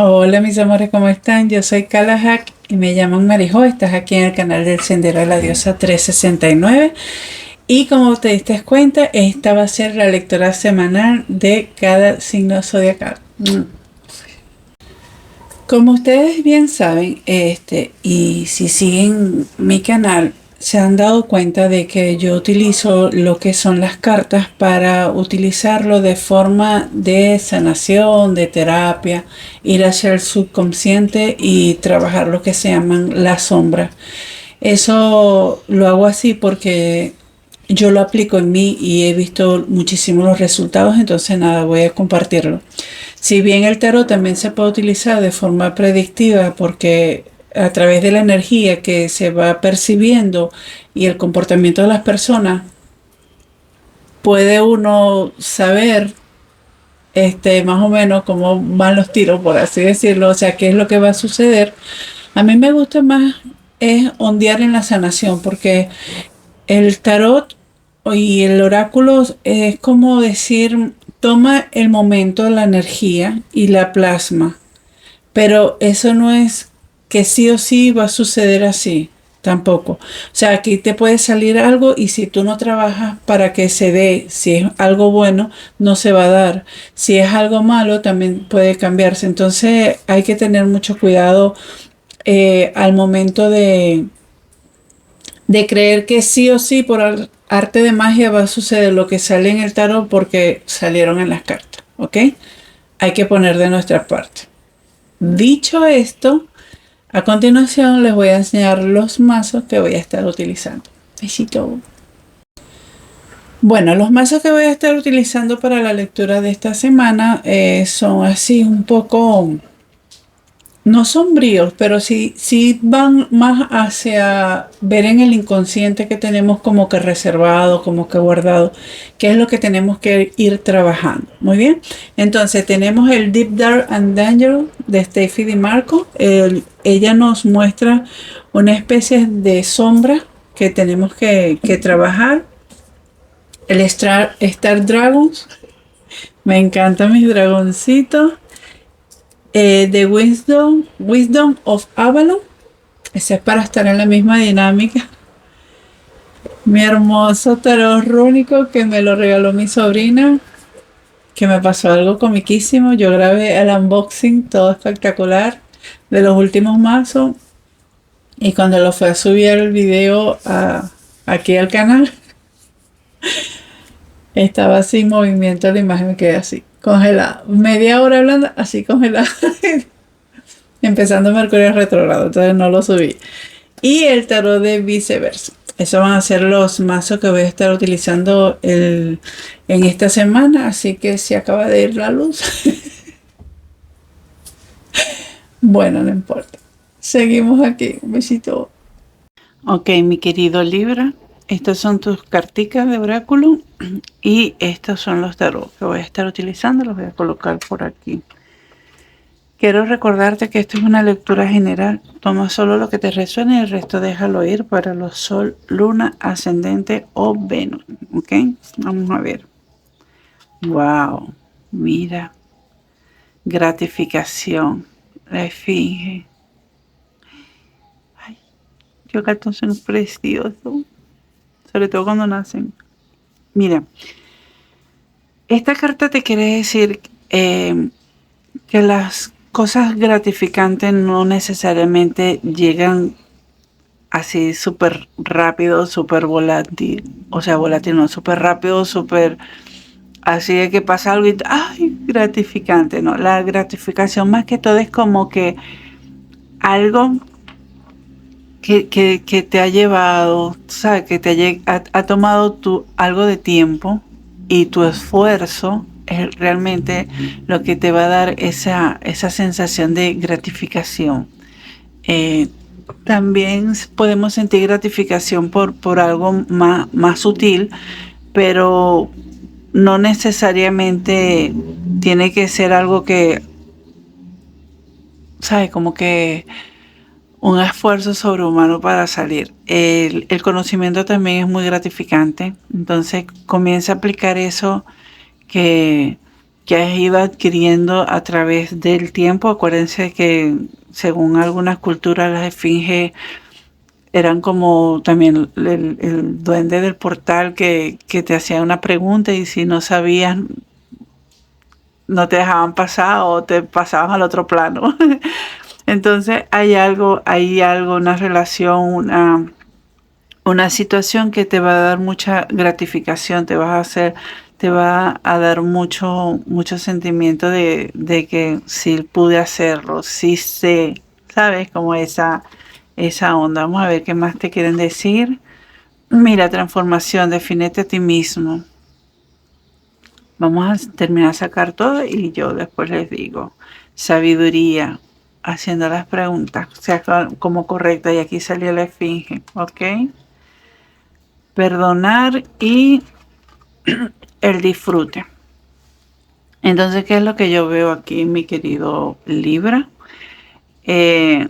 Hola mis amores, ¿cómo están? Yo soy Kala Hack y me llaman Marijo. Estás aquí en el canal del Sendero de la Diosa 369 y como te diste cuenta, esta va a ser la lectura semanal de cada signo zodiacal. Como ustedes bien saben, y si siguen mi canal, se han dado cuenta de que yo utilizo lo que son las cartas para utilizarlo de forma de sanación, de terapia, ir hacia el subconsciente y trabajar lo que se llaman las sombras. Eso lo hago así porque yo lo aplico en mí y he visto muchísimos los resultados, entonces nada, voy a compartirlo. Si bien el tarot también se puede utilizar de forma predictiva porque a través de la energía que se va percibiendo y el comportamiento de las personas, puede uno saber más o menos cómo van los tiros, por así decirlo, o sea, qué es lo que va a suceder. A mí me gusta más es ondear en la sanación porque el tarot y el oráculo es como decir, toma el momento, la energía y la plasma, pero eso no es que sí o sí va a suceder así, tampoco. O sea, aquí te puede salir algo y si tú no trabajas para que se dé, si es algo bueno, no se va a dar. Si es algo malo, también puede cambiarse. Entonces hay que tener mucho cuidado al momento de creer que sí o sí por arte de magia va a suceder lo que sale en el tarot porque salieron en las cartas, ¿ok? Hay que poner de nuestra parte. Dicho esto, a continuación les voy a enseñar los mazos que voy a estar utilizando. Besito. Bueno, los mazos que voy a estar utilizando para la lectura de esta semana son así un poco, no sombríos, pero sí van más hacia ver en el inconsciente que tenemos como que reservado, como que guardado, que es lo que tenemos que ir trabajando. Muy bien. Entonces tenemos el Deep Dark and Danger de Steffi Di Marco. Ella nos muestra una especie de sombra que tenemos que trabajar. El Star Dragons. Me encantan mis dragoncitos. The Wisdom of Avalon. Ese es para estar en la misma dinámica. Mi hermoso tarot rúnico que me lo regaló mi sobrina, que me pasó algo comiquísimo. Yo grabé el unboxing, todo espectacular, de los últimos mazos. Y cuando lo fue a subir el video aquí al canal, estaba sin movimiento la imagen, me quedé así, congelada. Media hora hablando, así congelada. Empezando Mercurio retrógrado, entonces no lo subí. Y el tarot de viceversa. Esos van a ser los mazos que voy a estar utilizando en esta semana, así que si acaba de ir la luz. Bueno, no importa. Seguimos aquí. Un besito. Ok, mi querido Libra, estas son tus carticas de oráculo y estos son los tarot que voy a estar utilizando. Los voy a colocar por aquí. Quiero recordarte que esto es una lectura general. Toma solo lo que te resuene y el resto déjalo ir para los Sol, Luna, Ascendente o Venus. ¿Ok? Vamos a ver. Wow. Mira. Gratificación. La esfinge. Ay, qué gatos son preciosos. Sobre todo cuando nacen. Mira. Esta carta te quiere decir que las cosas gratificantes no necesariamente llegan así súper rápido, súper volátil, o sea, volátil no, súper rápido, súper así de que pasa algo y ¡ay! Gratificante, ¿no? La gratificación más que todo es como que algo que te ha llevado, ¿sabes? Que ha tomado algo de tiempo y tu esfuerzo es realmente lo que te va a dar esa sensación de gratificación. También podemos sentir gratificación por algo más sutil, pero no necesariamente tiene que ser algo que, ¿sabes? Como que un esfuerzo sobrehumano para salir. El conocimiento también es muy gratificante, entonces comienza a aplicar eso que que has ido adquiriendo a través del tiempo. Acuérdense que según algunas culturas las esfinges eran como también el duende del portal que te hacía una pregunta y si no sabías no te dejaban pasar o te pasaban al otro plano. Entonces hay algo, una relación, una situación que te va a dar mucha gratificación, te va a dar mucho sentimiento de que sí pude hacerlo, sí sé, ¿sabes? Como esa onda. Vamos a ver qué más te quieren decir. Mira, transformación, defínete a ti mismo. Vamos a terminar a sacar todo y yo después les digo. Sabiduría, haciendo las preguntas, o sea, como correcta. Y aquí salió la esfinge, ¿ok? Perdonar y el disfrute. Entonces, ¿qué es lo que yo veo aquí, mi querido Libra? Eh,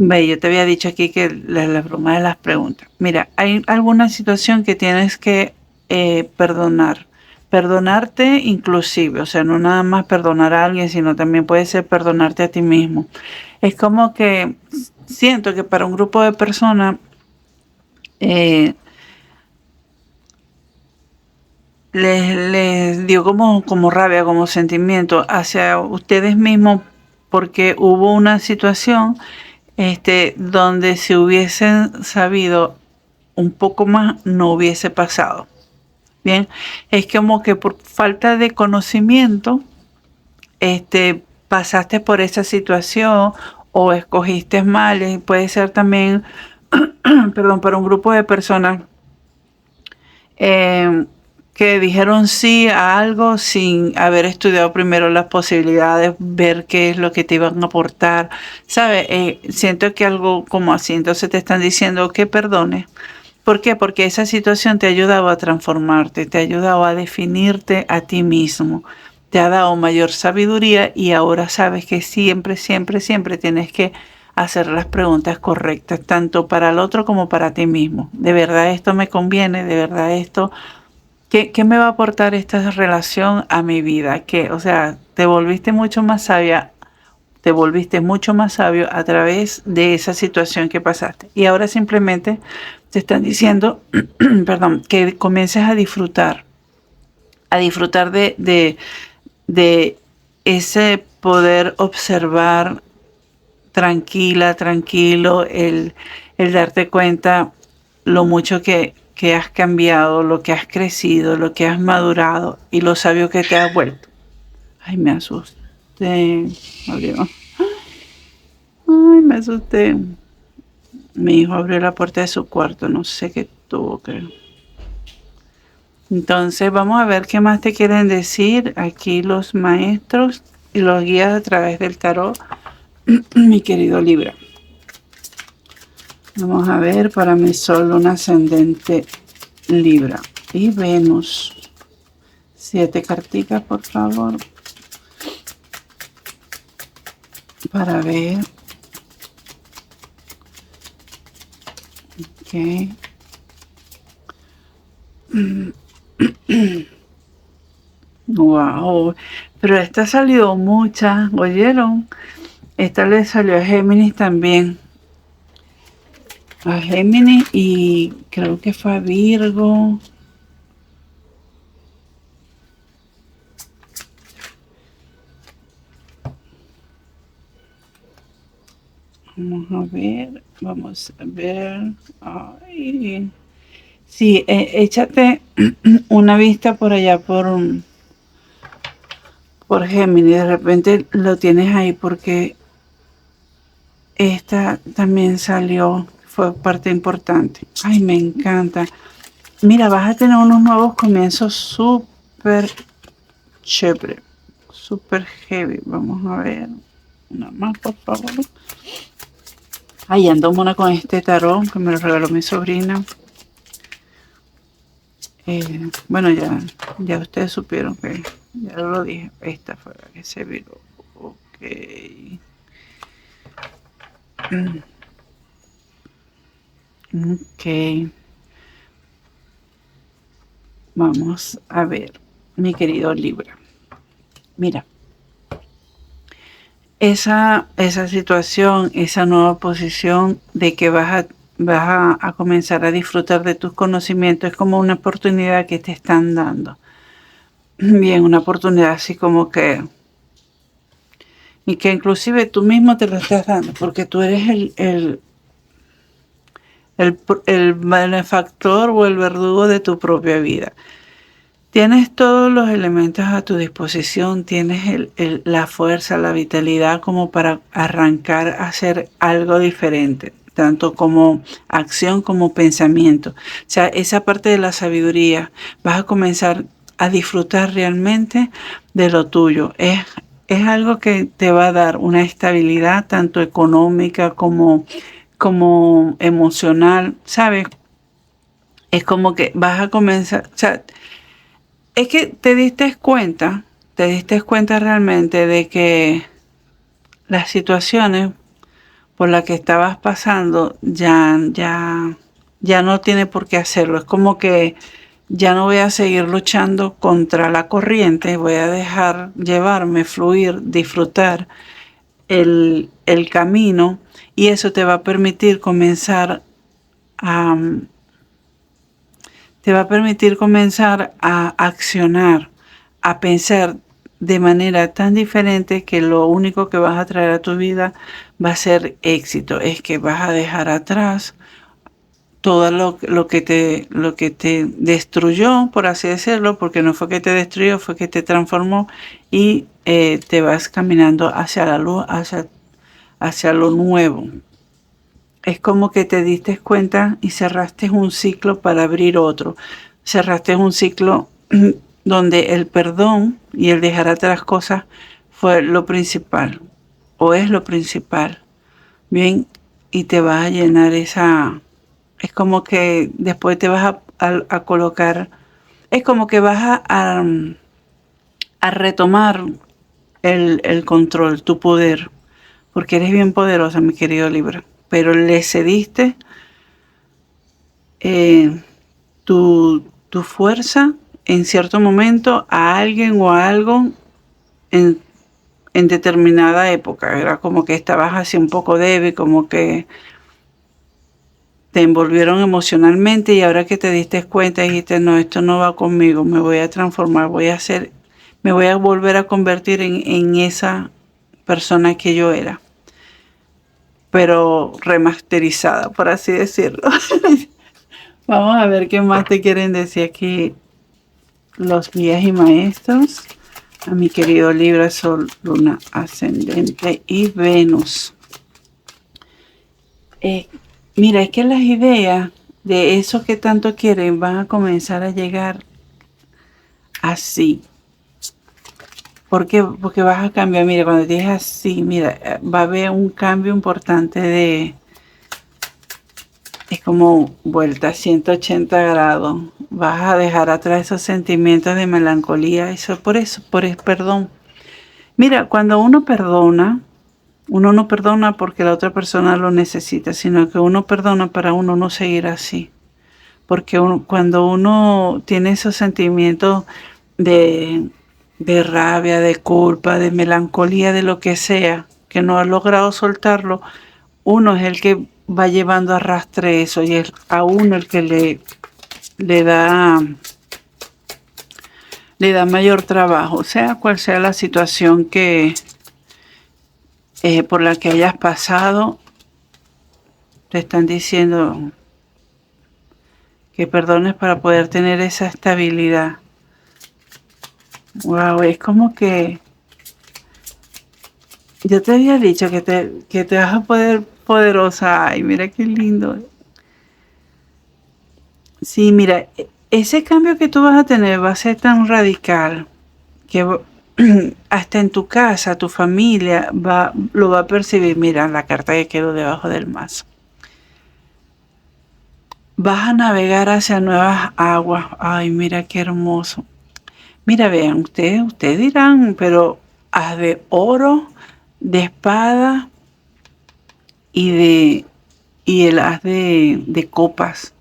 Ve, yo te había dicho aquí que la broma de las preguntas. Mira, hay alguna situación que tienes que perdonar. Perdonarte inclusive, o sea, no nada más perdonar a alguien, sino también puede ser perdonarte a ti mismo. Es como que siento que para un grupo de personas eh, les dio como rabia, como sentimiento hacia ustedes mismos porque hubo una situación donde si hubiesen sabido un poco más no hubiese pasado. Bien, es como que por falta de conocimiento, pasaste por esa situación o escogiste mal. Puede ser también, perdón, para un grupo de personas eh, que dijeron sí a algo sin haber estudiado primero las posibilidades, ver qué es lo que te iban a aportar. ¿Sabes? Siento que algo como así, entonces te están diciendo que perdones. ¿Por qué? Porque esa situación te ha ayudado a transformarte, te ha ayudado a definirte a ti mismo, te ha dado mayor sabiduría y ahora sabes que siempre, siempre, siempre tienes que hacer las preguntas correctas, tanto para el otro como para ti mismo. ¿De verdad esto me conviene? ¿De verdad esto? ¿Qué me va a aportar esta relación a mi vida? Que, o sea, te volviste mucho más sabia, te volviste mucho más sabio a través de esa situación que pasaste. Y ahora simplemente te están diciendo, perdón, que comiences a disfrutar de ese poder observar tranquila, tranquilo, el darte cuenta lo mucho que has cambiado, lo que has crecido, lo que has madurado y lo sabio que te has vuelto. Ay, me asusté. Abrió. Ay, me asusté. Mi hijo abrió la puerta de su cuarto, no sé qué tuvo que. Entonces, vamos a ver qué más te quieren decir aquí los maestros y los guías a través del tarot, mi querido Libra. Vamos a ver para mi sol, un ascendente Libra y Venus. 7 carticas, por favor, para ver. Ok. Wow, pero esta salió muchas, ¿oyeron? Esta le salió a Géminis también. A Géminis y creo que fue a Virgo. Vamos a ver, vamos a ver. Ay. Sí, échate una vista por allá por Géminis. De repente lo tienes ahí porque esta también salió, fue parte importante. Ay, me encanta. Mira, vas a tener unos nuevos comienzos súper chévere, súper heavy. Vamos a ver. Una más, por favor. Ay, ando mona con este tarot que me lo regaló mi sobrina. Bueno, ya ustedes supieron que ya lo dije. Esta fue la que se viró. Ok. Ok. Vamos a ver, mi querido Libra. Mira, esa situación, esa nueva posición de que vas a comenzar a disfrutar de tus conocimientos, es como una oportunidad que te están dando. Bien, una oportunidad así como que, y que inclusive tú mismo te lo estás dando, porque tú eres el benefactor o el verdugo de tu propia vida. Tienes todos los elementos a tu disposición, tienes la fuerza, la vitalidad como para arrancar a hacer algo diferente, tanto como acción como pensamiento. O sea, esa parte de la sabiduría, vas a comenzar a disfrutar realmente de lo tuyo. Es algo que te va a dar una estabilidad tanto económica como emocional, ¿sabes? Es como que vas a comenzar, o sea, es que te diste cuenta realmente de que las situaciones por las que estabas pasando ya no tiene por qué hacerlo. Es como que ya no voy a seguir luchando contra la corriente, voy a dejar llevarme, fluir, disfrutar el camino, y eso te va a permitir comenzar a, accionar, a pensar de manera tan diferente que lo único que vas a traer a tu vida va a ser éxito. Es que vas a dejar atrás todo lo que te destruyó, por así decirlo, porque no fue que te destruyó, fue que te transformó, y te vas caminando hacia la luz, hacia lo nuevo. Es como que te diste cuenta y cerraste un ciclo para abrir otro. Cerraste un ciclo donde el perdón y el dejar atrás cosas fue lo principal, o es lo principal. Bien, y te vas a llenar esa. Es como que después te vas a colocar. Es como que vas a retomar el control, tu poder, porque eres bien poderosa, mi querido Libra, pero le cediste tu fuerza en cierto momento a alguien o a algo en, en determinada época. Era como que estabas así un poco débil, como que te envolvieron emocionalmente, y ahora que te diste cuenta dijiste, no, esto no va conmigo, me voy a transformar, me voy a volver a convertir en esa persona que yo era, pero remasterizada, por así decirlo. Vamos a ver qué más te quieren decir aquí los guías y maestros a mi querido Libra, Sol, Luna, Ascendente y Venus. Mira, es que las ideas de eso que tanto quieren van a comenzar a llegar así. ¿Por qué? Porque vas a cambiar. Mira, cuando te dices así, mira, va a haber un cambio importante es como vuelta a 180 grados. Vas a dejar atrás esos sentimientos de melancolía. Eso por eso, perdón. Mira, cuando uno perdona, uno no perdona porque la otra persona lo necesita, sino que uno perdona para uno no seguir así. Porque cuando uno tiene esos sentimientos de, de rabia, de culpa, de melancolía, de lo que sea, que no ha logrado soltarlo, uno es el que va llevando a arrastre eso, y es a uno el que le da mayor trabajo, sea cual sea la situación por la que hayas pasado. Te están diciendo que perdones para poder tener esa estabilidad. Wow, es como que yo te había dicho que te vas a poder poderosa. Ay, mira qué lindo. Sí, mira, ese cambio que tú vas a tener va a ser tan radical que hasta en tu casa, tu familia lo va a percibir. Mira la carta que quedó debajo del mazo. Vas a navegar hacia nuevas aguas. Ay, mira qué hermoso. Mira, vean, ustedes dirán, pero haz de oro, de espada y el haz de copas.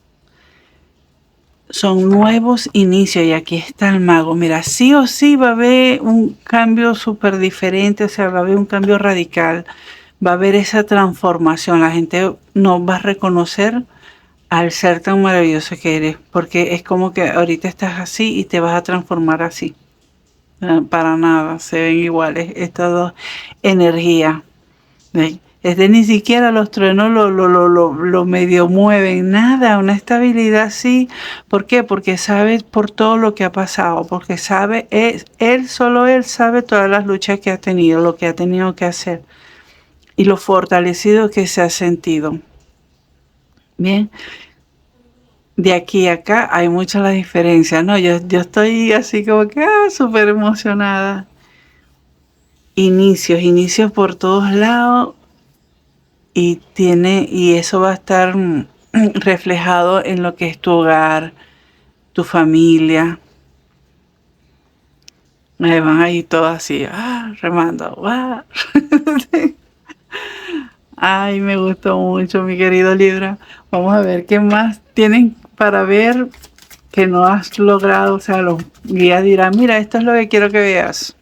son nuevos inicios y aquí está el mago. Mira, sí o sí va a haber un cambio súper diferente, o sea, va a haber un cambio radical, va a haber esa transformación. La gente nos va a reconocer al ser tan maravilloso que eres, porque es como que ahorita estás así y te vas a transformar así. Para nada, se ven iguales estas dos energías. ¿Ven? Este ni siquiera los truenos lo medio mueven, nada, una estabilidad así. ¿Por qué? Porque sabe por todo lo que ha pasado, porque sabe, solo él sabe todas las luchas que ha tenido, lo que ha tenido que hacer y lo fortalecido que se ha sentido. Bien, de aquí a acá hay mucha la diferencia, ¿no? Yo estoy así como que súper emocionada. Inicios por todos lados y eso va a estar reflejado en lo que es tu hogar, tu familia. Ahí van ahí todos así, remando. Ay, me gustó mucho, mi querido Libra. Vamos a ver qué más tienen para ver que no has logrado. O sea, los guías dirán, mira, esto es lo que quiero que veas.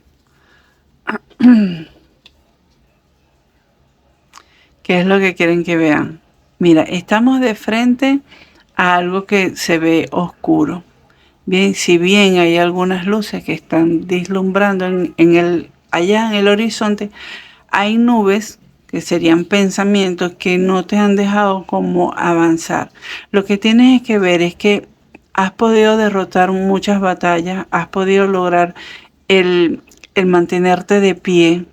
¿Qué es lo que quieren que vean? Mira, estamos de frente a algo que se ve oscuro. Bien, si bien hay algunas luces que están deslumbrando allá en el horizonte, hay nubes que serían pensamientos que no te han dejado como avanzar. Lo que tienes que ver es que has podido derrotar muchas batallas, has podido lograr el mantenerte de pie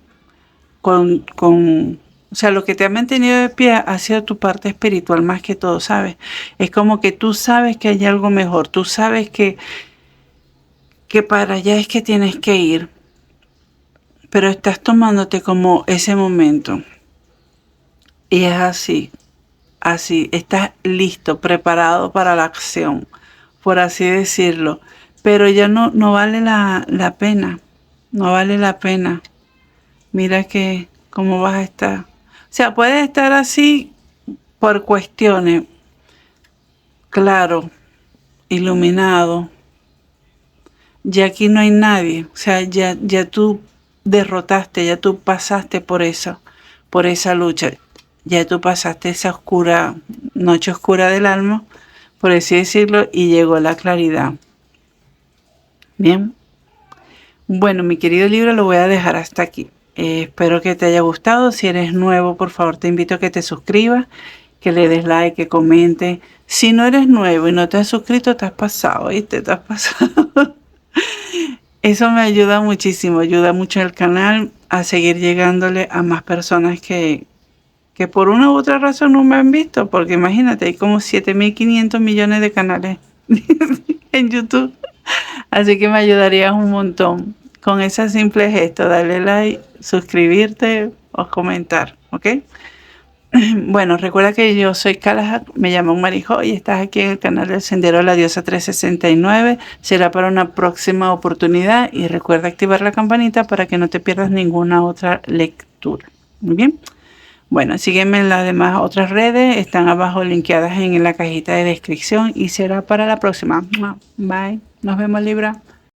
o sea, lo que te ha mantenido de pie ha sido tu parte espiritual más que todo, ¿sabes? Es como que tú sabes que hay algo mejor, tú sabes que para allá es que tienes que ir, pero estás tomándote como ese momento. Y es así, estás listo, preparado para la acción, por así decirlo. Pero ya no vale la pena, no vale la pena. Mira que cómo vas a estar. O sea, puedes estar así por cuestiones, claro, iluminado. Ya aquí no hay nadie. O sea, ya tú derrotaste, ya tú pasaste por esa lucha. Ya tú pasaste esa oscura, noche oscura del alma, por así decirlo, y llegó la claridad. Bien. Bueno, mi querido libro lo voy a dejar hasta aquí. Espero que te haya gustado. Si eres nuevo, por favor, te invito a que te suscribas, que le des like, que comente. Si no eres nuevo y no te has suscrito, te has pasado, ¿viste? Te has pasado. Eso me ayuda mucho el canal a seguir llegándole a más personas que por una u otra razón no me han visto, porque imagínate, hay como 7.500 millones de canales en YouTube. Así que me ayudarías un montón con ese simple gesto, darle like, suscribirte o comentar, ¿ok? Bueno, recuerda que yo soy Kalahak, me llamo Marijo y estás aquí en el canal del Sendero de la Diosa 369. Será para una próxima oportunidad y recuerda activar la campanita para que no te pierdas ninguna otra lectura. Muy bien. Bueno, sígueme en las demás otras redes, están abajo linkeadas en la cajita de descripción y será para la próxima. Bye, nos vemos Libra.